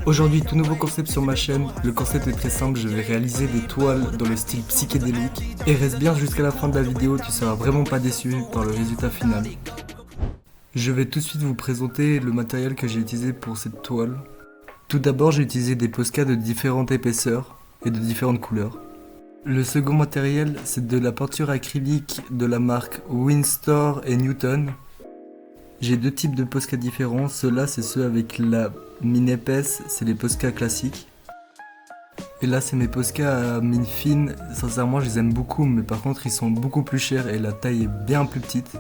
Aujourd'hui, tout nouveau concept sur ma chaîne. Le concept est très simple, je vais réaliser des toiles dans le style psychédélique. Et reste bien jusqu'à la fin de la vidéo, tu seras vraiment pas déçu par le résultat final. Je vais tout de suite vous présenter le matériel que j'ai utilisé pour cette toile. Tout d'abord, j'ai utilisé des Posca de différentes épaisseurs et de différentes couleurs. Le second matériel, c'est de la peinture acrylique de la marque Winstor et Newton. J'ai deux types de Posca différents, ceux-là c'est ceux avec la mine épaisse, c'est les Posca classiques. Et là c'est mes Posca à mine fine, sincèrement je les aime beaucoup, mais par contre ils sont beaucoup plus chers et la taille est bien plus petite.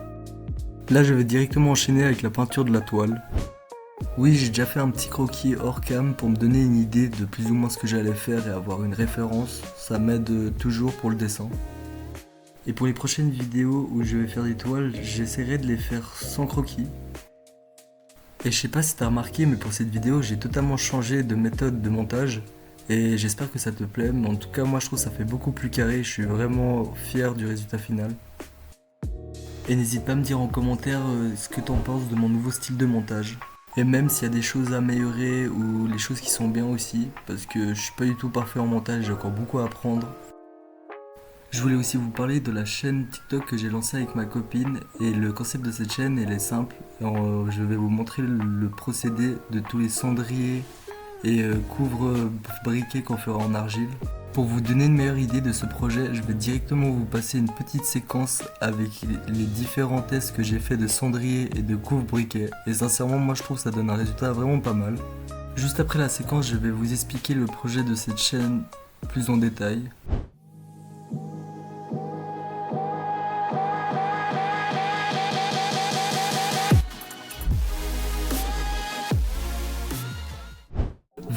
Là je vais directement enchaîner avec la peinture de la toile. Oui, j'ai déjà fait un petit croquis hors cam pour me donner une idée de plus ou moins ce que j'allais faire et avoir une référence, ça m'aide toujours pour le dessin. Et pour les prochaines vidéos où je vais faire des toiles, j'essaierai de les faire sans croquis. Et je sais pas si t'as remarqué, mais pour cette vidéo, j'ai totalement changé de méthode de montage. Et j'espère que ça te plaît, mais en tout cas, moi je trouve que ça fait beaucoup plus carré, je suis vraiment fier du résultat final. Et n'hésite pas à me dire en commentaire ce que t'en penses de mon nouveau style de montage. Et même s'il y a des choses à améliorer ou les choses qui sont bien aussi, parce que je suis pas du tout parfait en montage, j'ai encore beaucoup à apprendre. Je voulais aussi vous parler de la chaîne TikTok que j'ai lancée avec ma copine, et le concept de cette chaîne elle est simple. Je vais vous montrer le procédé de tous les cendriers et couvre-briquets qu'on fera en argile. Pour vous donner une meilleure idée de ce projet, je vais directement vous passer une petite séquence avec les différents tests que j'ai fait de cendriers et de couvre-briquets. Et sincèrement, moi je trouve que ça donne un résultat vraiment pas mal. Juste après la séquence, je vais vous expliquer le projet de cette chaîne plus en détail.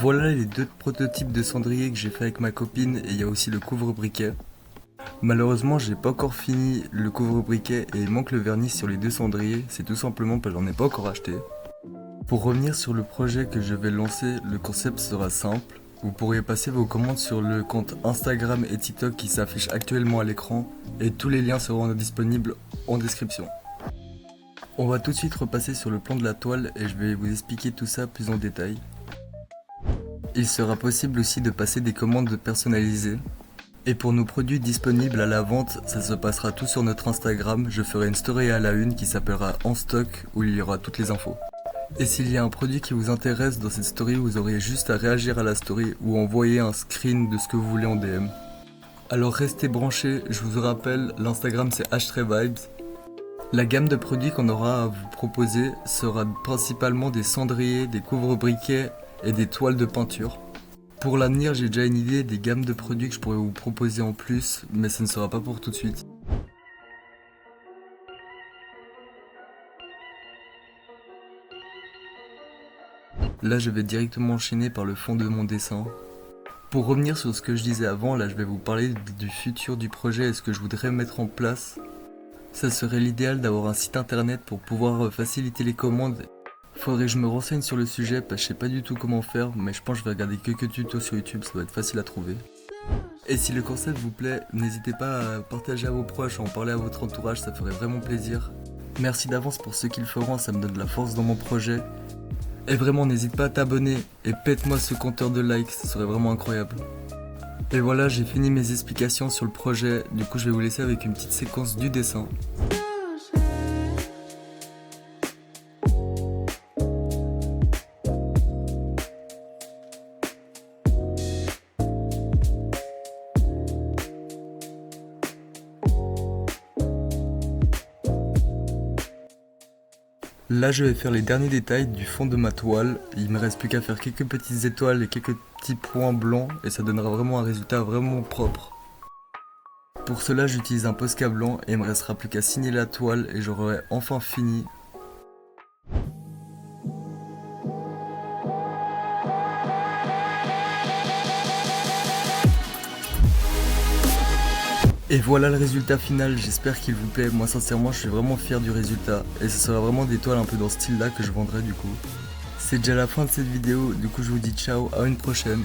Voilà les deux prototypes de cendrier que j'ai fait avec ma copine, et il y a aussi le couvre-briquet. Malheureusement j'ai pas encore fini le couvre-briquet et il manque le vernis sur les deux cendriers, c'est tout simplement parce que j'en ai pas encore acheté. Pour revenir sur le projet que je vais lancer, le concept sera simple. Vous pourrez passer vos commandes sur le compte Instagram et TikTok qui s'affichent actuellement à l'écran, et tous les liens seront disponibles en description. On va tout de suite repasser sur le plan de la toile et je vais vous expliquer tout ça plus en détail. Il sera possible aussi de passer des commandes personnalisées. Et pour nos produits disponibles à la vente, ça se passera tout sur notre Instagram. Je ferai une story à la une qui s'appellera En Stock, où il y aura toutes les infos. Et s'il y a un produit qui vous intéresse dans cette story, vous aurez juste à réagir à la story ou envoyer un screen de ce que vous voulez en DM. Alors restez branchés, je vous rappelle, l'Instagram c'est #vibes. La gamme de produits qu'on aura à vous proposer sera principalement des cendriers, des couvre-briquets et des toiles de peinture. Pour l'avenir, j'ai déjà une idée des gammes de produits que je pourrais vous proposer en plus, mais ce ne sera pas pour tout de suite. Là, je vais directement enchaîner par le fond de mon dessin. Pour revenir sur ce que je disais avant, là je vais vous parler du futur du projet et ce que je voudrais mettre en place. Ça serait l'idéal d'avoir un site internet pour pouvoir faciliter les commandes. Faudrait que je me renseigne sur le sujet parce que je sais pas du tout comment faire, mais je pense que je vais regarder quelques tutos sur YouTube, ça doit être facile à trouver. Et si le concept vous plaît, n'hésitez pas à partager à vos proches, à en parler à votre entourage, ça ferait vraiment plaisir. Merci d'avance pour ceux qui le feront, ça me donne de la force dans mon projet. Et vraiment n'hésite pas à t'abonner et pète-moi ce compteur de likes, ça serait vraiment incroyable. Et voilà, j'ai fini mes explications sur le projet, du coup je vais vous laisser avec une petite séquence du dessin. Là je vais faire les derniers détails du fond de ma toile, il me reste plus qu'à faire quelques petites étoiles et quelques petits points blancs et ça donnera vraiment un résultat vraiment propre. Pour cela j'utilise un Posca blanc et il me restera plus qu'à signer la toile et j'aurai enfin fini. Et voilà le résultat final, j'espère qu'il vous plaît. Moi sincèrement je suis vraiment fier du résultat. Et ce sera vraiment des toiles un peu dans ce style là que je vendrai du coup. C'est déjà la fin de cette vidéo, du coup je vous dis ciao, à une prochaine.